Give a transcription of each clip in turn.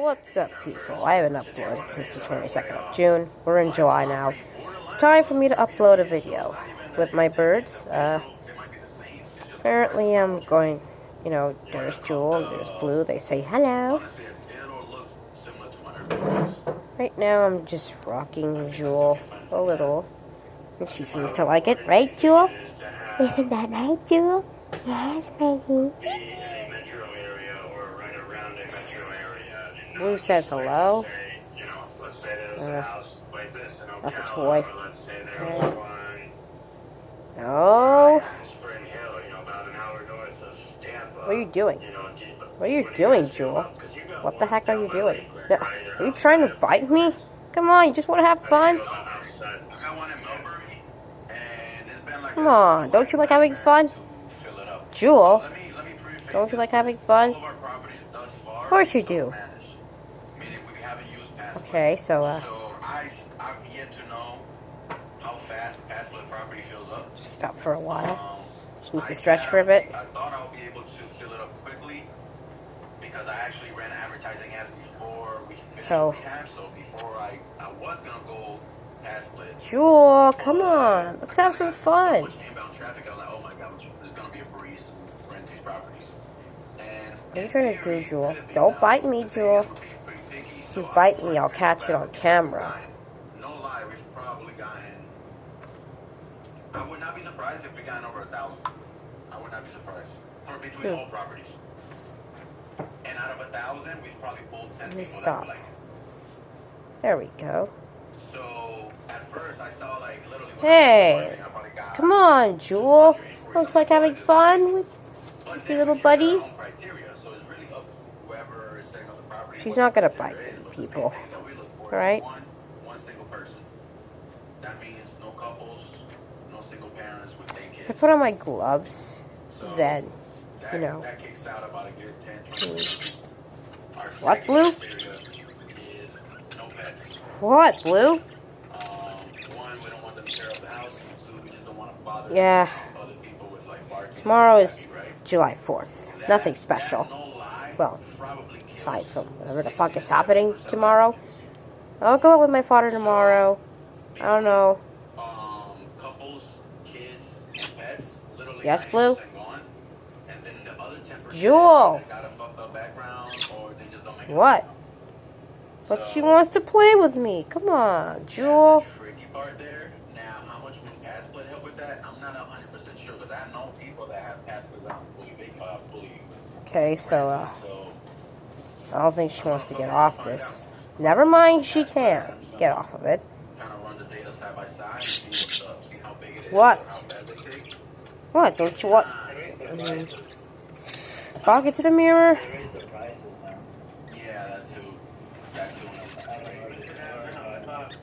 What's up, people? I haven't uploaded since the 22nd of June. We're in July now. It's time for me to upload a video with my birds. Apparently I'm going, there's Jewel and there's Blue. They say hello. Right now I'm just rocking Jewel a little. And she seems to like it, right, Jewel? Isn't that right, Jewel? Yes, baby. Blue says hello. That's a toy. Okay. No. What are you doing? What are you doing, Jewel? What the heck are you doing? No. Are you trying to bite me? Come on, you just want to have fun? Come on, don't you like having fun? Jewel, don't you like having fun? Of course you do. Okay, so, I've yet to know how fast past-split property fills up. Just stop for a while. Just needs to stretch for a bit. I thought I'll be able to fill it up quickly because I actually ran advertising ads before we finished rehab, so before I was going to go past-split. Jewel, come on. Let's have some fun. Much inbound traffic, I was like, oh my god, there's going to be a breeze to rent these properties. And What are you trying to do, Jewel? Don't bite me, Jewel. If you bite me, I'll catch it on camera. No lie, we've probably gotten... I would not be surprised if we gotten over 1,000. I would not be surprised. For between all properties. And out of 1,000, we've probably pulled 10 Let me people stop. that we like. There we go. So, at first, I saw like literally... Hey, come on, Jewel. Don't you like having fun with your little buddy? She's not going to bite me, people. Alright? One single person. That means no couples, no single parents with their kids. I put on my gloves, then, That kicks out about a good 10-20. What, Blue? Is no pets. What, Blue? One, we don't want them to tear up the house. Two, we just don't want to bother Yeah. other people with like barking. Tomorrow is July 4th. Nothing special. Well, aside from whatever the fuck is happening tomorrow. I'll go out with my father tomorrow. I don't know. Couples, kids, and pets. Yes, Blue? Jewel! What? But she wants to play with me. Come on, Jewel. Tricky part there. Now, how much would past-split help with that? I'm not 100% sure because I know people that have past-splits that are fully. Okay, so, I don't think she wants to get off this. Never mind, she can get off of it. Kind of run the data side by side, see how big it is. What? How fast they take. What? Don't you want... Talk into the mirror. Yeah, that too.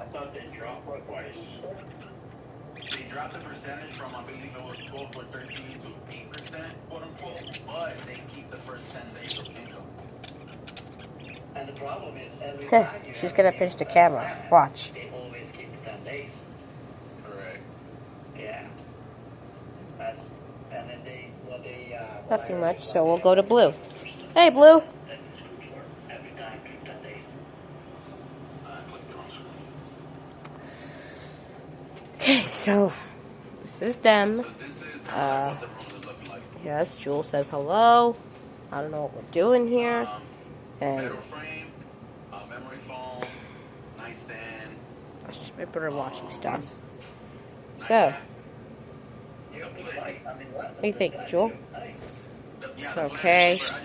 I thought they dropped what twice. They dropped the percentage from, I believe it was 12 or 13 to 8%, quote unquote, but they keep the first 10 days of income. And the problem is every time She's gonna pinch the camera. Watch. they always keep the 10 days. Correct. Yeah. And then they Nothing much, so we'll go to Blue. Hey, Blue. Okay, so this is them. Yes, Jewel says hello. I don't know what we're doing here. And that's just my brother watching stuff. So, what do you think, Jewel? Okay. So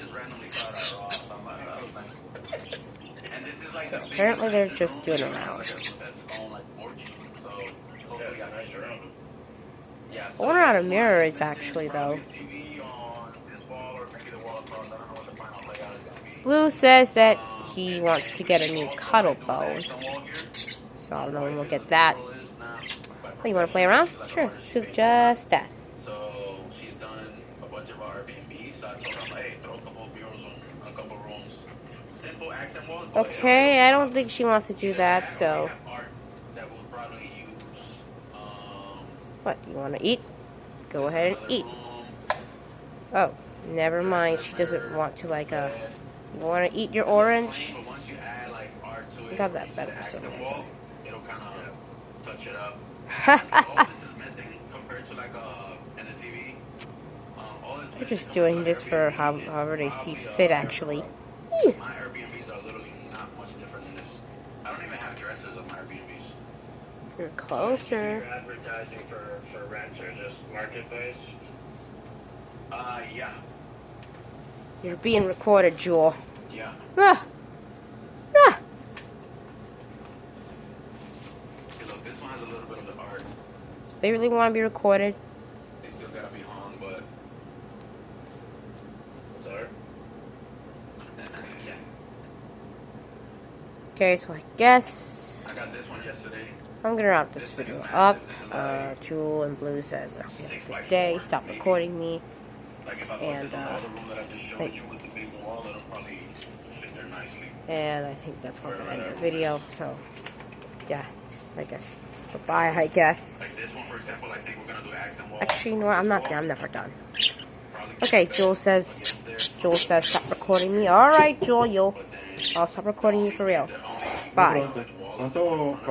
apparently they're just doing a round. I wonder how the mirror is actually, though. Blue says that he wants to get a new cuddle bone. So I don't know when we'll get that. Oh, you want to play around? Sure. So just that. So she's done a bunch of our Airbnb. So I told her, hey, throw a couple of bureaus on a couple of rooms. Simple accent walls. Okay, I don't think she wants to do that, so... What, you want to eat? Go ahead and eat. Oh, never mind. She doesn't want to, you want to eat your orange? it. I got that better the for some accent reason. wall, it'll kind of touch it up. And it's like, oh, this is missing compared to like in the TV. All this We're missing just compared doing to, this like, for Airbnb is however they see probably, fit, actually. my Airbnbs are literally not much different than this. I don't even have addresses of my Airbnbs. You're closer. You're advertising for rent or just marketplace? Yeah. You're being recorded, Jewel. Yeah. Ah. Ah. See, look, this one has a little bit of the art. They really want to be recorded. They still gotta be hung, but What's art? yeah. Okay, so I guess I got this one yesterday. I'm gonna wrap this video up. Jewel and Blue says, I hope you have a good day. Stop recording me. Like if I put And, this on the other room that I just showed you with the big wall, it'll probably fit there nicely. And I think that's going to end the video. So, yeah, I guess. Goodbye, I guess. Like this one, for example, I think we're gonna do accent wall. Actually, you know what? I'm never done. Probably Okay, Jewel says, stop recording me. Alright, Jewel, I'll stop recording you for real. Bye. ¿Cuánto